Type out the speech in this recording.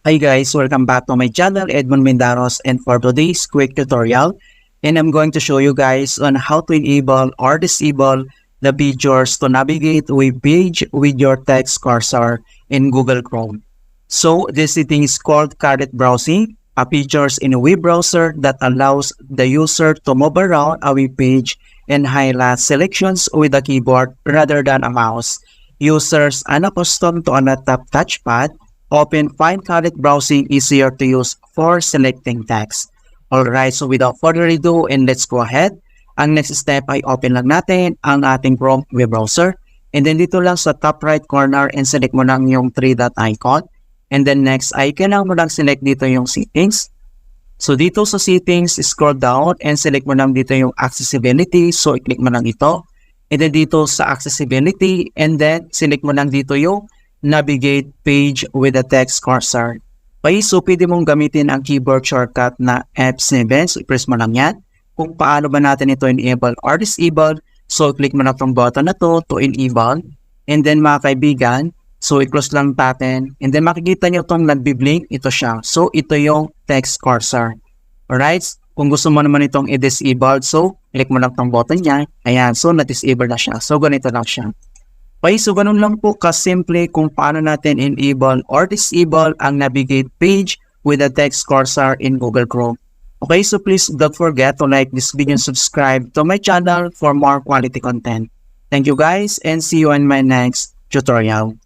Hi guys, welcome back to my channel, Edmund Mindaros, and for today's quick tutorial, and I'm going to show you guys on how to enable or disable the features to navigate a page with your text cursor in Google Chrome. So this setting is called Caret Browsing, a features in a web browser that allows the user to move around a web page and highlight selections with a keyboard rather than a mouse. Users unaccustomed to a touchpad often find Caret Browsing easier to use for selecting text. Alright, so without further ado, and let's go ahead. Ang next step ay open lang natin ang ating Chrome web browser. And then dito lang sa top right corner and select mo lang yung 3-dot icon. And then next ay kailangan mo lang select dito yung settings. So dito sa settings, scroll down and select mo lang dito yung accessibility. So i-click mo lang ito. And then dito sa accessibility and then select mo lang dito yung navigate page with a text cursor. Okay, so pwede mong gamitin ang keyboard shortcut na F7. So i-press mo lang yan. Kung paano ba natin ito enable or disable, so click mo na itong button na to enable. And then mga kaibigan, so i-close lang natin. And then makikita nyo itong nagbiblink, ito siya. So ito yung text cursor. Alright, kung gusto mo naman itong i-disable, so click mo lang itong button niya. Ayan, so na-disable na siya. So ganito lang siya. Okay, so ganun lang po kasimple kung paano natin enable or disable ang navigate page with a text cursor in Google Chrome. Okay, so please don't forget to like this video and subscribe to my channel for more quality content. Thank you guys and see you in my next tutorial.